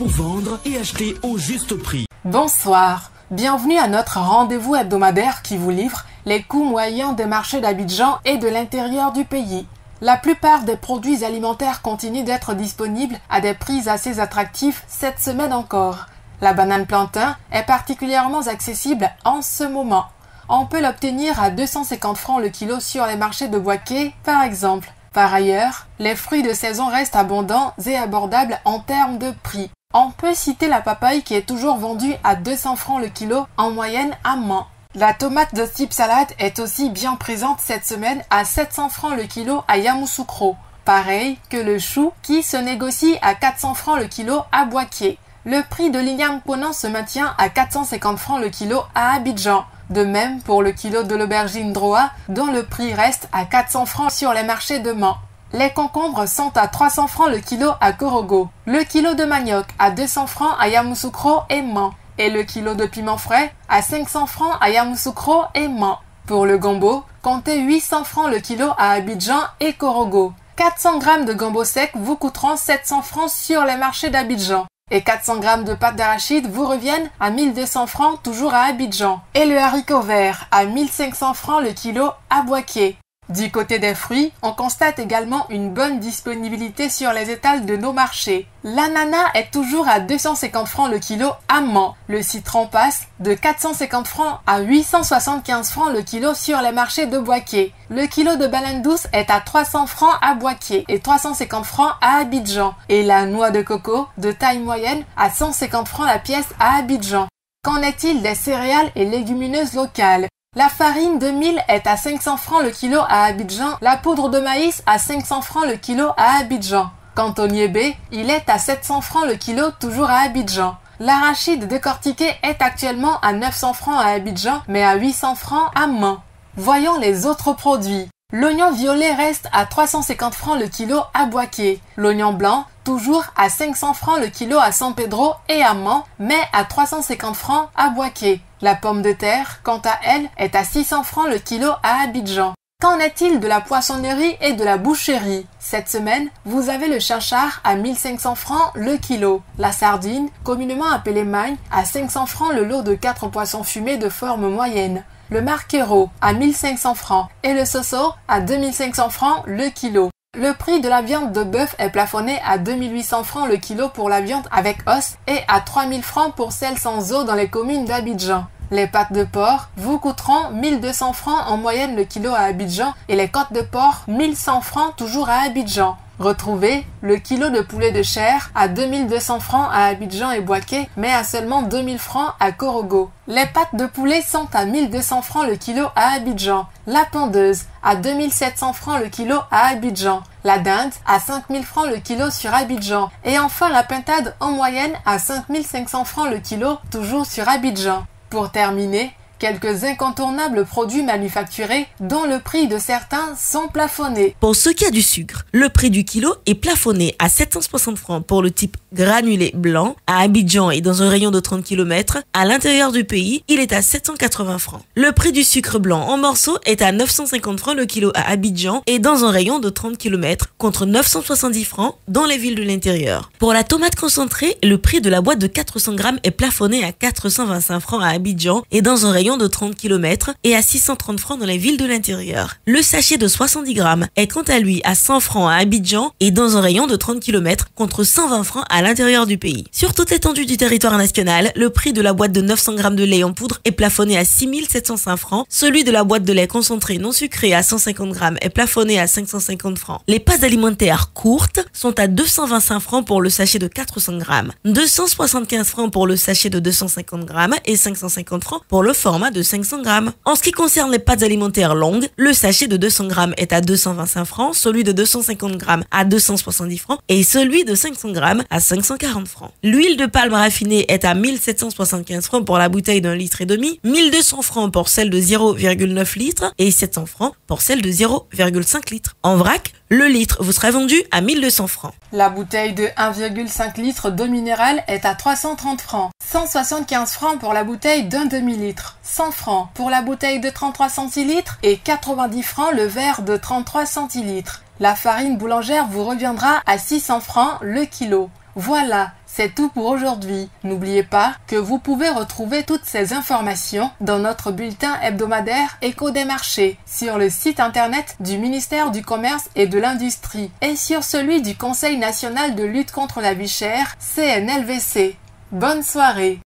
pour vendre et acheter au juste prix. Bonsoir, bienvenue à notre rendez-vous hebdomadaire qui vous livre les coûts moyens des marchés d'Abidjan et de l'intérieur du pays. La plupart des produits alimentaires continuent d'être disponibles à des prix assez attractifs cette semaine encore. La banane plantain est particulièrement accessible en ce moment. On peut l'obtenir à 250 francs le kilo sur les marchés de Boaké, par exemple. Par ailleurs, les fruits de saison restent abondants et abordables en termes de prix. On peut citer la papaye qui est toujours vendue à 200 francs le kilo en moyenne à Mans. La tomate de type salade est aussi bien présente cette semaine à 700 francs le kilo à Yamoussoukro. Pareil que le chou qui se négocie à 400 francs le kilo à Boaké. Le prix de l'igname ponant se maintient à 450 francs le kilo à Abidjan. De même pour le kilo de l'aubergine droa, dont le prix reste à 400 francs sur les marchés de Mans. Les concombres sont à 300 francs le kilo à Korogo. Le kilo de manioc à 200 francs à Yamoussoukro et Mans. Et le kilo de piment frais à 500 francs à Yamoussoukro et Mans. Pour le gombo, comptez 800 francs le kilo à Abidjan et Korogo. 400 grammes de gombo sec vous coûteront 700 francs sur les marchés d'Abidjan. Et 400 grammes de pâte d'arachide vous reviennent à 1200 francs toujours à Abidjan. Et le haricot vert à 1500 francs le kilo à Boaké. Du côté des fruits, on constate également une bonne disponibilité sur les étals de nos marchés. L'ananas est toujours à 250 francs le kilo à Mans. Le citron passe de 450 francs à 875 francs le kilo sur les marchés de Boaké. Le kilo de banane douce est à 300 francs à Boaké et 350 francs à Abidjan. Et la noix de coco de taille moyenne à 150 francs la pièce à Abidjan. Qu'en est-il des céréales et légumineuses locales? La farine de mil est à 500 francs le kilo à Abidjan, la poudre de maïs à 500 francs le kilo à Abidjan. Quant au niébé, il est à 700 francs le kilo toujours à Abidjan. L'arachide décortiqué est actuellement à 900 francs à Abidjan, mais à 800 francs à Mans. Voyons les autres produits. L'oignon violet reste à 350 francs le kilo à Boaké. L'oignon blanc, toujours à 500 francs le kilo à San Pedro et à Mans, mais à 350 francs à Boaké. La pomme de terre, quant à elle, est à 600 francs le kilo à Abidjan. Qu'en est-il de la poissonnerie et de la boucherie? Cette semaine, vous avez le chinchard à 1500 francs le kilo. La sardine, communément appelée magne, à 500 francs le lot de 4 poissons fumés de forme moyenne. Le marquero à 1500 francs et le soso à 2500 francs le kilo. Le prix de la viande de bœuf est plafonné à 2800 francs le kilo pour la viande avec os et à 3000 francs pour celle sans os dans les communes d'Abidjan. Les pâtes de porc vous coûteront 1200 francs en moyenne le kilo à Abidjan et les côtes de porc 1100 francs toujours à Abidjan. Retrouvez le kilo de poulet de chair à 2200 francs à Abidjan et Boaké, mais à seulement 2000 francs à Korogo. Les pâtes de poulet sont à 1200 francs le kilo à Abidjan. La pondeuse à 2700 francs le kilo à Abidjan. La dinde à 5000 francs le kilo sur Abidjan. Et enfin la pintade en moyenne à 5500 francs le kilo toujours sur Abidjan. Pour terminer, quelques incontournables produits manufacturés dont le prix de certains sont plafonnés. Pour ce qui a du sucre, le prix du kilo est plafonné à 760 francs pour le type granulé blanc. À Abidjan et dans un rayon de 30 km, à l'intérieur du pays, il est à 780 francs. Le prix du sucre blanc en morceaux est à 950 francs le kilo à Abidjan et dans un rayon de 30 km contre 970 francs dans les villes de l'intérieur. Pour la tomate concentrée, le prix de la boîte de 400 grammes est plafonné à 425 francs à Abidjan et dans un rayon de 30 km et à 630 francs dans les villes de l'intérieur. Le sachet de 70 grammes est quant à lui à 100 francs à Abidjan et dans un rayon de 30 km contre 120 francs à l'intérieur du pays. Sur toute l'étendue du territoire national, le prix de la boîte de 900 grammes de lait en poudre est plafonné à 6705 francs. Celui de la boîte de lait concentré non sucré à 150 grammes est plafonné à 550 francs. Les pâtes alimentaires courtes sont à 225 francs pour le sachet de 400 grammes, 275 francs pour le sachet de 250 grammes et 550 francs pour le format de 500 grammes. En ce qui concerne les pâtes alimentaires longues, le sachet de 200 grammes est à 225 francs, celui de 250 grammes à 270 francs et celui de 500 grammes à 540 francs. L'huile de palme raffinée est à 1775 francs pour la bouteille d'1,5 litre, 1200 francs pour celle de 0,9 litres et 700 francs pour celle de 0,5 litres. En vrac, le litre vous sera vendu à 1200 francs. La bouteille de 1,5 litre d'eau minérale est à 330 francs. 175 francs pour la bouteille d'un demi-litre. 100 francs pour la bouteille de 33 centilitres et 90 francs le verre de 33 centilitres. La farine boulangère vous reviendra à 600 francs le kilo. Voilà, c'est tout pour aujourd'hui. N'oubliez pas que vous pouvez retrouver toutes ces informations dans notre bulletin hebdomadaire Écho des marchés sur le site internet du ministère du Commerce et de l'Industrie et sur celui du Conseil national de lutte contre la vie chère, CNLVC. Bonne soirée!